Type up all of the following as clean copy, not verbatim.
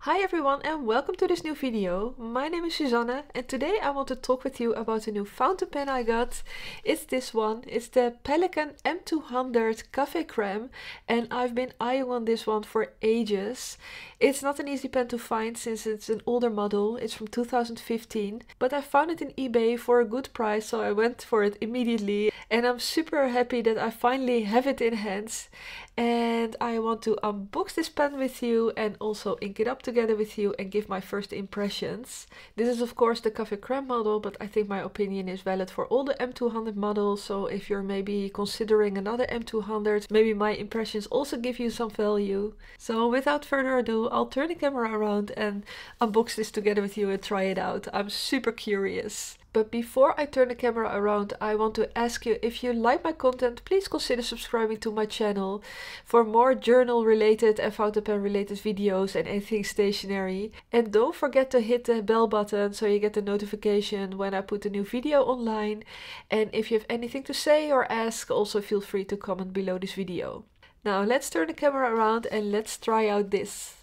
Hi everyone and welcome to this new video. My name is Susanne and today I want to talk with you about a new fountain pen I got. It's this one. It's the Pelikan M200 Café Crème and I've been eyeing on this one for ages. It's not an easy pen to find since it's an older model. It's from 2015, but I found it in eBay for a good price, so I went for it immediately and I'm super happy that I finally have it in hands. And I want to unbox this pen with you and also ink it up together with you and give my first impressions. This is of course the Café Crème model, but I think my opinion is valid for all the M200 models. So if you're maybe considering another M200, maybe my impressions also give you some value. So without further ado, I'll turn the camera around and unbox this together with you and try it out. I'm super curious. But before I turn the camera around, I want to ask you, if you like my content, please consider subscribing to my channel for more journal related and fountain pen related videos and anything stationery. And don't forget to hit the bell button so you get the notification when I put a new video online. And if you have anything to say or ask, also feel free to comment below this video. Now let's turn the camera around and let's try out this.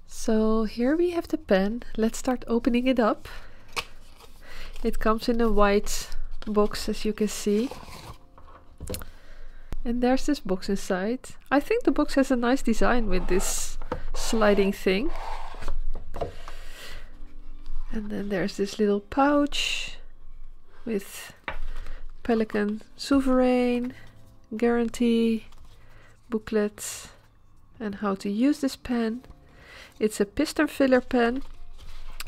So here we have the pen. Let's start opening it up. It comes in a white box, as you can see. And there's this box inside. I think the box has a nice design with this sliding thing. And then there's this little pouch with Pelikan Sovereign, guarantee, booklet, and how to use this pen. It's a piston filler pen,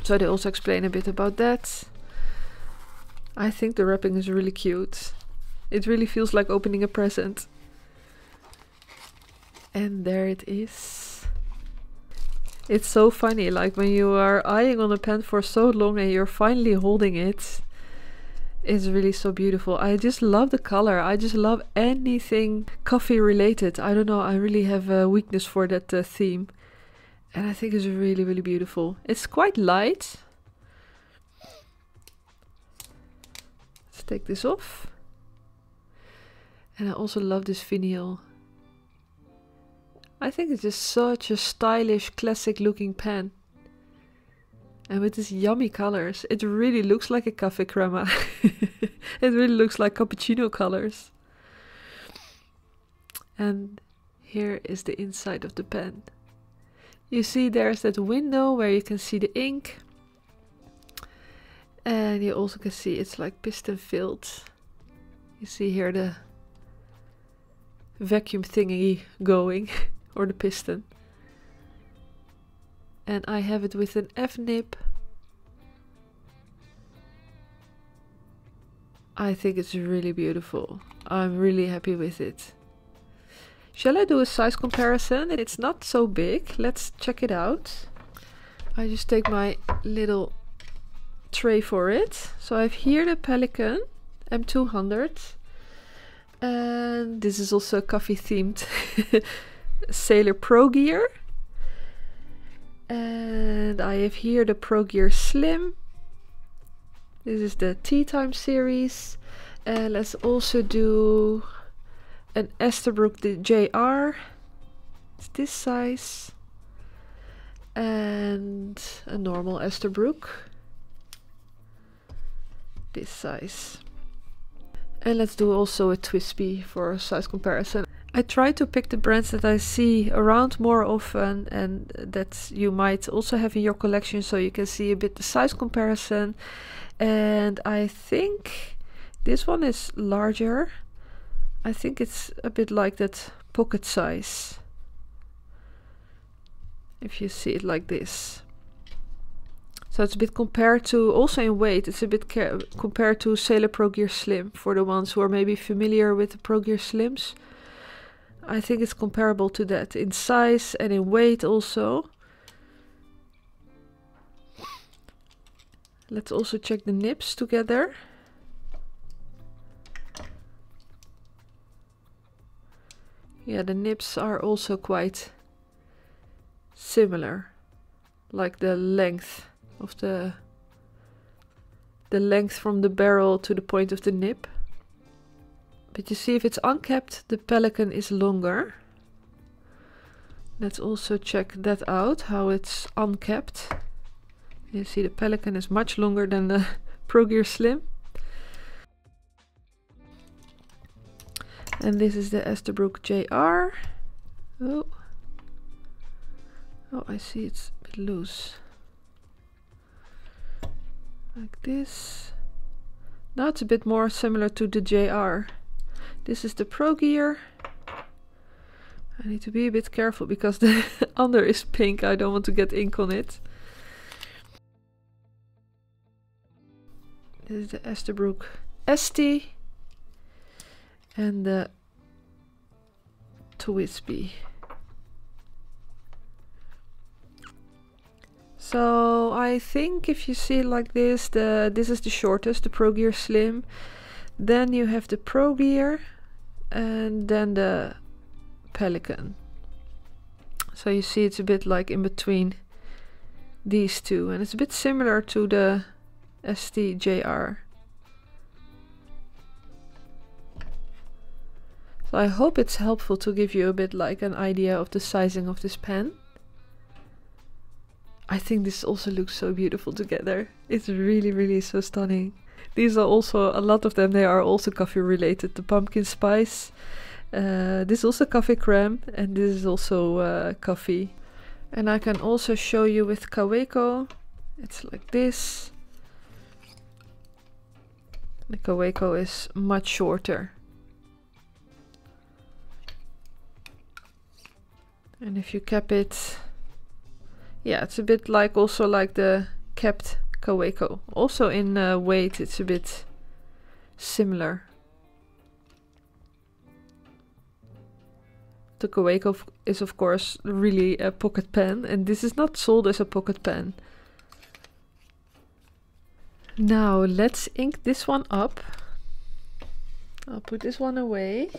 so they also explain a bit about that. I think the wrapping is really cute. It really feels like opening a present. And there it is. It's so funny, like when you are eyeing on a pen for so long and you're finally holding it. It's really so beautiful. I just love the color. I just love anything coffee related. I don't know, I really have a weakness for that theme. And I think it's really, really beautiful. It's quite light. Take this off. And I also love this vinyl. I think it's just such a stylish, classic looking pen. And with these yummy colors, it really looks like a Café Crème. It really looks like cappuccino colors. And here is the inside of the pen. You see there's that window where you can see the ink. And you also can see it's like piston filled. You see here the vacuum thingy going, or the piston. And I have it with an F nib. I think it's really beautiful. I'm really happy with it. Shall I do a size comparison? It's not so big. Let's check it out. I just take my little tray for it. So I have here the Pelikan M200, and this is also a coffee themed Sailor Pro Gear, and I have here the Pro Gear Slim. This is the Tea Time series, and let's also do an Esterbrook JR. It's this size, and a normal Esterbrook, this size. And let's do also a Twisby for a size comparison. I try to pick the brands that I see around more often and that you might also have in your collection, so you can see a bit the size comparison. And I think this one is larger. I think it's a bit like that pocket size, if you see it like this. So it's a bit compared to, also in weight, it's a bit compared to Sailor Pro Gear Slim, for the ones who are maybe familiar with the Pro Gear Slims. I think it's comparable to that in size and in weight also. Let's also check the nibs together. Yeah, the nibs are also quite similar, like the length of the length from the barrel to the point of the nib. But you see, if it's uncapped, the Pelikan is longer. Let's also check that out, how it's uncapped. You see the Pelikan is much longer than the Pro Gear Slim. And this is the Esterbrook JR. Oh, I see it's a bit loose. Like this. Now it's a bit more similar to the JR. This is the Pro Gear. I need to be a bit careful because the under is pink. I don't want to get ink on it. This is the Esterbrook ST and the Twisby. So I think if you see it like this, this is the shortest, the Pro Gear Slim. Then you have the Pro Gear and then the Pelikan. So you see it's a bit like in between these two, and it's a bit similar to the STJR. So I hope it's helpful to give you a bit like an idea of the sizing of this pen. I think this also looks so beautiful together. It's really so stunning. These are also, a lot of them, they are also coffee related. The pumpkin spice. This is also Café Crème, and this is also coffee. And I can also show you with Kaweco. It's like this. The Kaweco is much shorter. And if you cap it, yeah, it's a bit like also like the capped Kaweco. Also in weight, it's a bit similar. The Kaweco is of course really a pocket pen, and this is not sold as a pocket pen. Now let's ink this one up. I'll put this one away.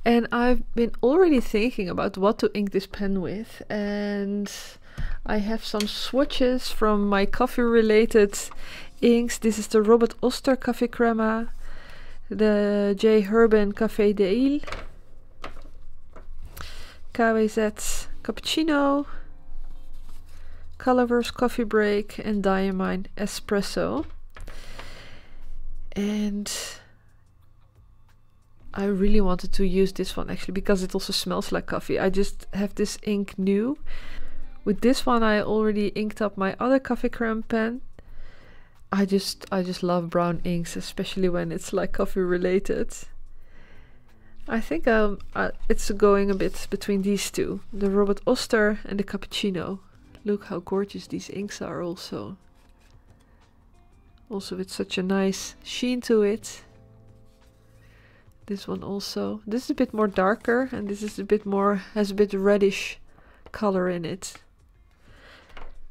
And I've been already thinking about what to ink this pen with, and I have some swatches from my coffee related inks. This is the Robert Oster Café Crème, the J. Herbin Café d'Ile, KWZ Cappuccino, Colorverse Coffee Break, and Diamine Espresso. And I really wanted to use this one actually because it also smells like coffee. I just have this ink new. With this one I already inked up my other Café Crème pen. I just love brown inks, especially when it's like coffee related. I think it's going a bit between these two, the Robert Oster and the Cappuccino. Look how gorgeous these inks are also. Also with such a nice sheen to it. This one also. This is a bit more darker, and this is a bit more, has a bit reddish color in it.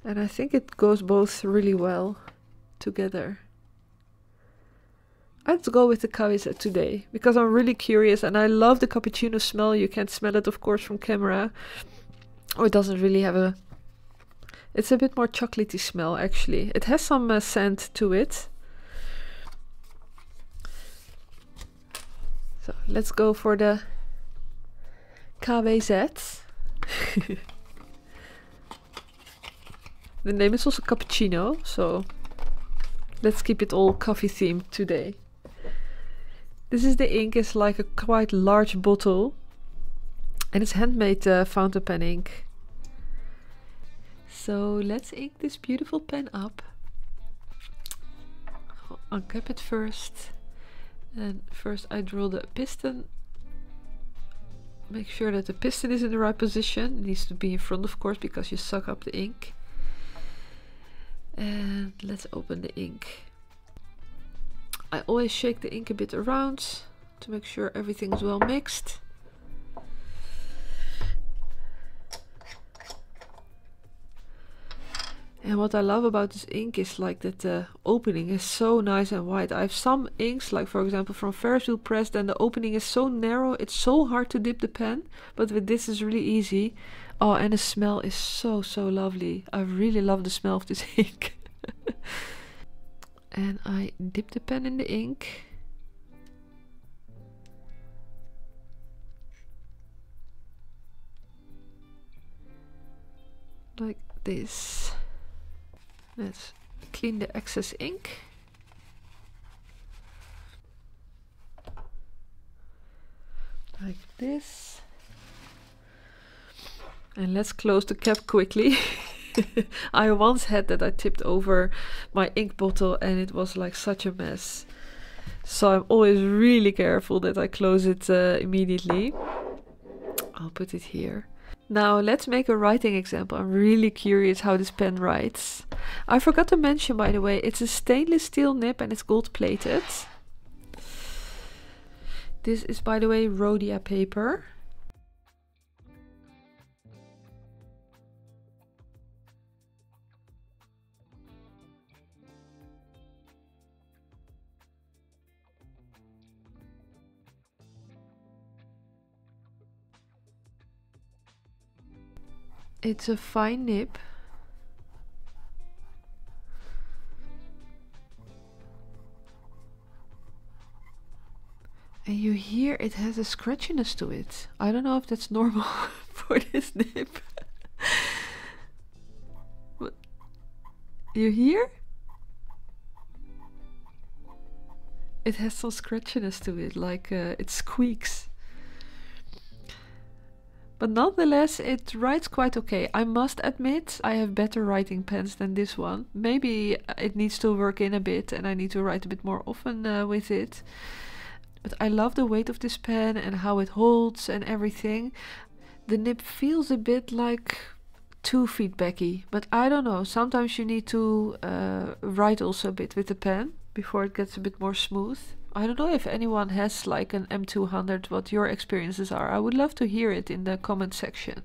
And I think it goes both really well together. I'd go with the KWZ today because I'm really curious, and I love the cappuccino smell. You can't smell it of course from camera. Or it doesn't really have a... It's a bit more chocolatey smell actually. It has some scent to it. So let's go for the KWZ. The name is also cappuccino, so let's keep it all coffee themed today. This is the ink. It's like a quite large bottle, and it's handmade fountain pen ink. So let's ink this beautiful pen up. I'll uncap it first. And first I draw the piston. Make sure that the piston is in the right position. It needs to be in front of course because you suck up the ink. And let's open the ink. I always shake the ink a bit around to make sure everything is well mixed. And what I love about this ink is like that the opening is so nice and wide. I have some inks, like for example from Ferris Wheel Press, then the opening is so narrow, it's so hard to dip the pen. But with this it's really easy. Oh, and the smell is so lovely. I really love the smell of this ink. And I dip the pen in the ink. like this. Let's clean the excess ink. Like this. And let's close the cap quickly. I once had that I tipped over my ink bottle and it was like such a mess. So I'm always really careful that I close it immediately. I'll put it here. Now let's make a writing example. I'm really curious how this pen writes. I forgot to mention, by the way, it's a stainless steel nib and it's gold plated. This is, by the way, rhodia paper. It's a fine nib. And you hear it has a scratchiness to it. I don't know if that's normal for this nib. But you hear? It has some scratchiness to it, like it squeaks. But nonetheless, it writes quite okay. I must admit, I have better writing pens than this one. Maybe it needs to work in a bit and I need to write a bit more often with it. But I love the weight of this pen and how it holds and everything. The nib feels a bit like too feedbacky, but I don't know. Sometimes you need to write also a bit with the pen before it gets a bit more smooth. I don't know if anyone has like an M200, what your experiences are. I would love to hear it in the comment section.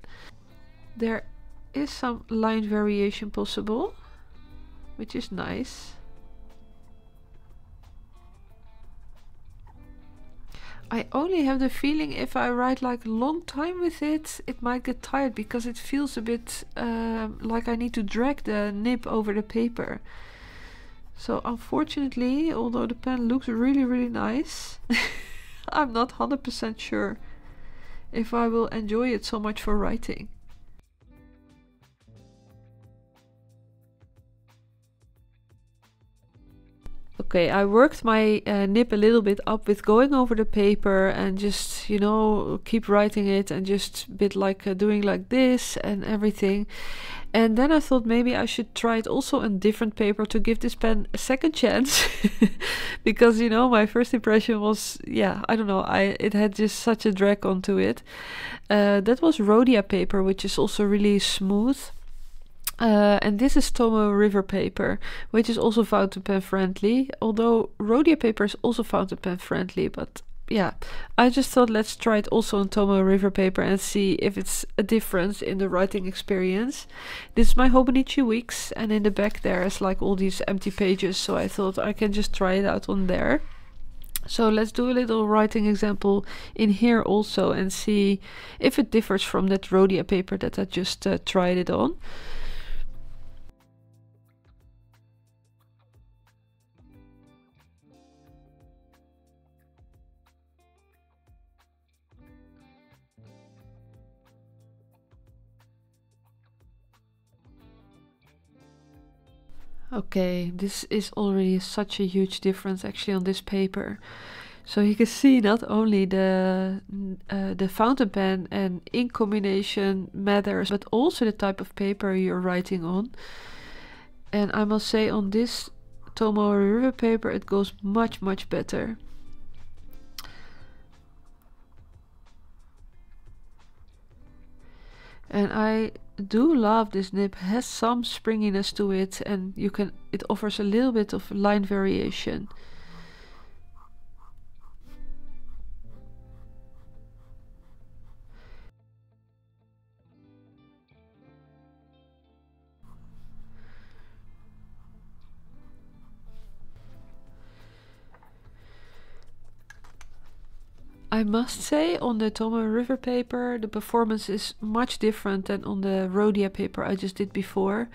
There is some line variation possible, which is nice. I only have the feeling if I write like a long time with it, it might get tired because it feels a bit like I need to drag the nib over the paper. So unfortunately, although the pen looks really nice, I'm not 100% sure if I will enjoy it so much for writing. Okay, I worked my nib a little bit up with going over the paper and just, you know, keep writing it and just a bit like doing like this and everything. And then I thought maybe I should try it also on different paper to give this pen a second chance. Because, you know, my first impression was, yeah, I don't know, it had just such a drag onto it. That was rhodia paper, which is also really smooth. And this is Tomo River paper, which is also fountain pen friendly, although rhodia paper is also fountain pen friendly. But yeah, I just thought let's try it also on Tomo River paper and see if it's a difference in the writing experience. This is my Hobonichi Weeks, and in the back there is like all these empty pages, so I thought I can just try it out on there. So let's do a little writing example in here also and see if it differs from that rhodia paper that I just tried it on. Okay, this is already such a huge difference actually on this paper. So you can see not only the fountain pen and ink combination matters, but also the type of paper you're writing on. And I must say on this Tomo River paper it goes much better. And I do love this nib, has some springiness to it, and it offers a little bit of line variation. I must say on the Tomo River paper the performance is much different than on the rhodia paper I just did before.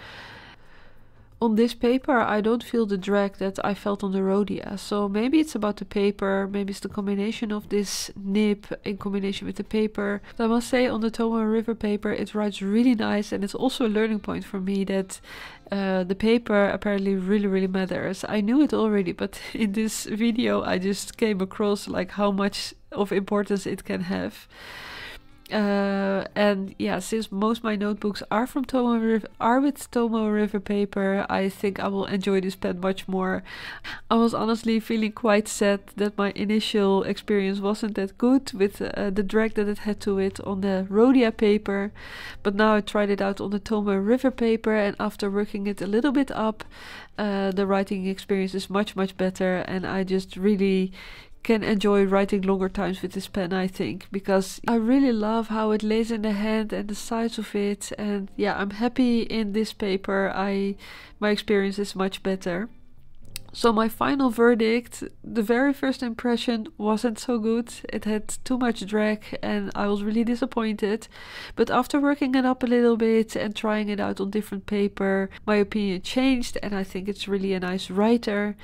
On this paper, I don't feel the drag that I felt on the Rhodia. So maybe it's about the paper, maybe it's the combination of this nib in combination with the paper. But I must say, on the Tomoe River paper, it writes really nice, and it's also a learning point for me that the paper apparently really matters. I knew it already, but in this video I just came across like how much of importance it can have. And yeah, since most of my notebooks are from with Tomoe River paper, I think I will enjoy this pen much more. I was honestly feeling quite sad that my initial experience wasn't that good with the drag that it had to it on the Rhodia paper, but now I tried it out on the Tomoe River paper, and after working it a little bit up, the writing experience is much better, and I just really can enjoy writing longer times with this pen, I think, because I really love how it lays in the hand and the size of it. And yeah, I'm happy in this paper. My experience is much better. So my final verdict, the very first impression wasn't so good. It had too much drag and I was really disappointed. But after working it up a little bit and trying it out on different paper, my opinion changed, and I think it's really a nice writer.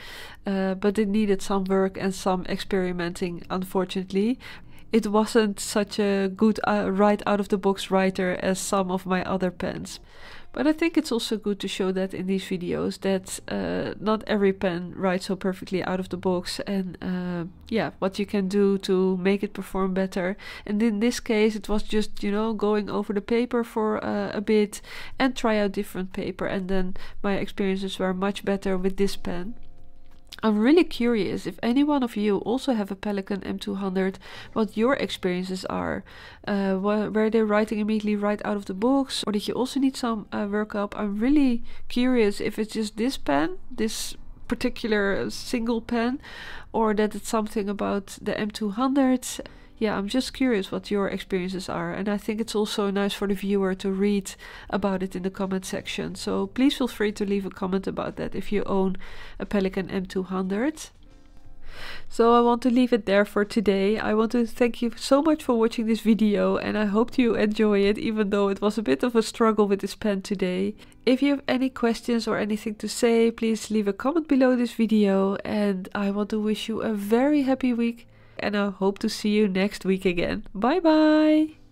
But it needed some work and some experimenting, unfortunately. It wasn't such a good right out of the box writer as some of my other pens. But I think it's also good to show that in these videos that not every pen writes so perfectly out of the box, and yeah, what you can do to make it perform better. And in this case it was just, you know, going over the paper for a bit and try out different paper, and then my experiences were much better with this pen. I'm really curious if any one of you also have a Pelikan M200, what your experiences are. Were they writing immediately right out of the box, or did you also need some work up? I'm really curious if it's just this pen, this particular single pen, or that it's something about the M200. Yeah, I'm just curious what your experiences are, and I think it's also nice for the viewer to read about it in the comment section. So please feel free to leave a comment about that if you own a Pelikan M200. So I want to leave it there for today. I want to thank you so much for watching this video, and I hope you enjoy it, even though it was a bit of a struggle with this pen today. If you have any questions or anything to say, please leave a comment below this video, and I want to wish you a very happy week. And I hope to see you next week again. Bye bye!